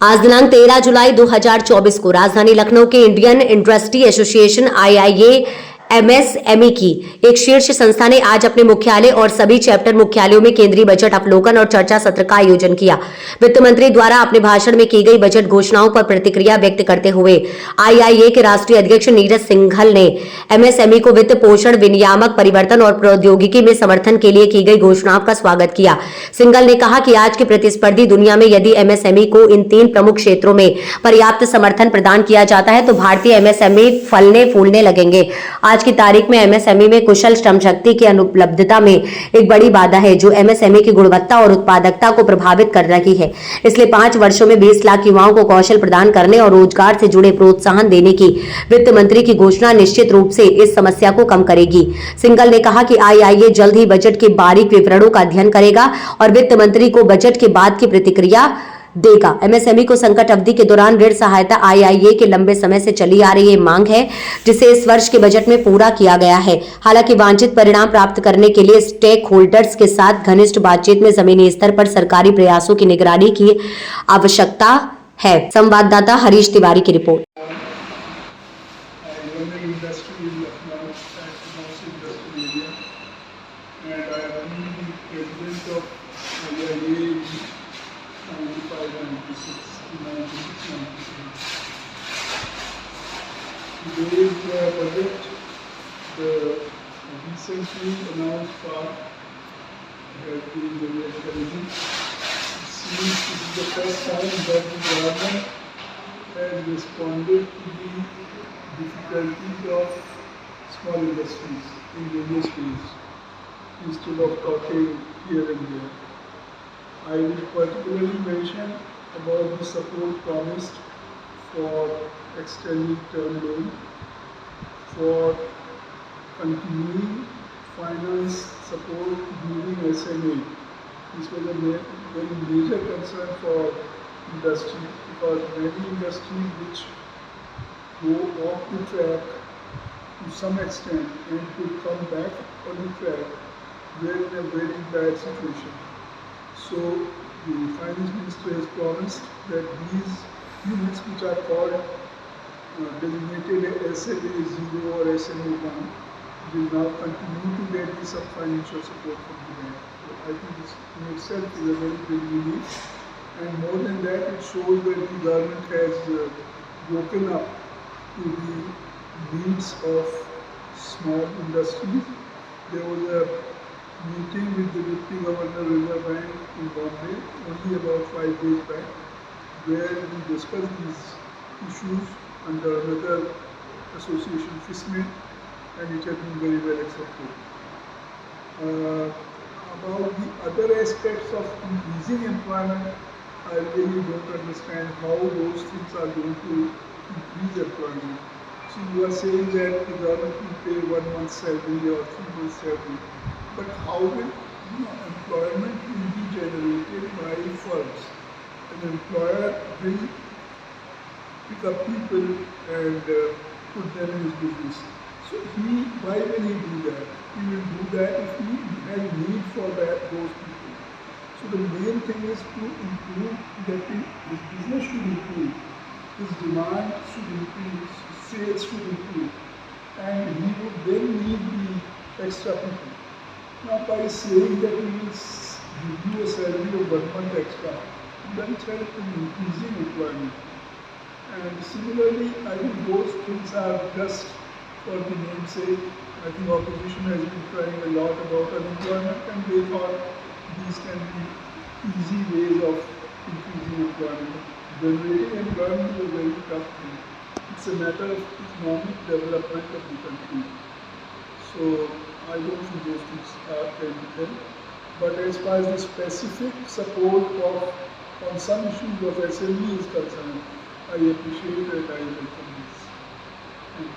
आज दिनांक 13 जुलाई 2024 को राजधानी लखनऊ के Indian industry association IIA MSME की एक शीर्ष संस्था ने आज अपने मुख्यालय और सभी चैप्टर मुख्यालयों में केंद्रीय बजट अवलोकन और चर्चा सत्र का आयोजन किया। वित्त मंत्री द्वारा अपने भाषण में की गई बजट घोषणाओं पर प्रतिक्रिया व्यक्त करते हुए आईआईए के राष्ट्रीय अध्यक्ष नीरज सिंघल ने एमएसएमई को वित्त पोषण, विनियामक परिवर्तन और प्रौद्योगिकी में समर्थन के लिए की गई घोषणाओं का स्वागत किया। सिंघल ने कहा कि आज की प्रतिस्पर्धी दुनिया में यदि एमएसएमई को इन 3 प्रमुख क्षेत्रों में पर्याप्त समर्थन प्रदान किया जाता है तो भारतीय एमएसएमई फलने फूलने लगेंगे। आज की तारीख में एमएसएमई में कुशल श्रम शक्ति की अनुपलब्धता में एक बड़ी बाधा है जो एमएसएमई की गुणवत्ता और उत्पादकता को प्रभावित कर रही है। इसलिए 5 वर्षों में 20 लाख युवाओं को कौशल प्रदान करने और रोजगार से जुड़े प्रोत्साहन देने की वित्त मंत्री की घोषणा निश्चित रूप से इस समस्या को कम करेगी। सिंघल ने कहा कि आईआईए जल्द ही बजट के बारीक विवरणों का अध्ययन करेगा और वित्त मंत्री को बजट के बाद की प्रतिक्रिया देगा। एमएसएमई को संकट अवधि के दौरान ऋण सहायता आईआईए के लंबे समय से चली आ रही मांग है जिसे इस वर्ष के बजट में पूरा किया गया है। हालांकि वांछित परिणाम प्राप्त करने के लिए स्टेक होल्डर्स के साथ घनिष्ठ बातचीत में जमीनी स्तर पर सरकारी प्रयासों की निगरानी की आवश्यकता है। संवाददाता हरीश तिवारी की report. Today's budget, the recently announced part has been very encouraging. It seems to be the first time that the government has responded to the difficulties of small industries in various ways instead of talking here and there. I will particularly mention about the support promised for extended term loan, for continuing finance support during SMA. This was a very major concern for industry because many industries which go off the track to some extent and could come back on the track were in a very bad situation. So the finance minister has promised that these units which are called designated SMA 0 or SMA 1 will now continue to get some financial support from the bank. So I think this in itself is a very big relief, and more than that, it shows that the government has woken up to the needs of small industries. There was a meeting with the Deputy Governor of Reserve Bank in Bombay only about 5 days back, where we discussed these issues under another association, FISME, and it has been very well accepted. About the other aspects of increasing employment, I really don't understand how those things are going to increase employment. So you are saying that the government will pay 1 month's salary or 3 months' salary, but how will employment will be generated by firms? An employer will pick up people and put them in his business. So why will he do that? He will do that if he has need for those people. So the main thing is to improve that his business should improve, his demand should increase, sales should improve, and he would then need the extra people. Now by saying that we will give you a salary of 1 month extra, then help in increasing employment. And similarly, I think those things are just for the namesake. I think opposition has been crying a lot about unemployment, and they thought these can be easy ways of increasing employment. Generating employment is a very tough thing. It's a matter of economic development of the country. So I don't think those things can help. But as far as the specific support on some issues of SME is concerned, I appreciate and I welcome this. Thank you.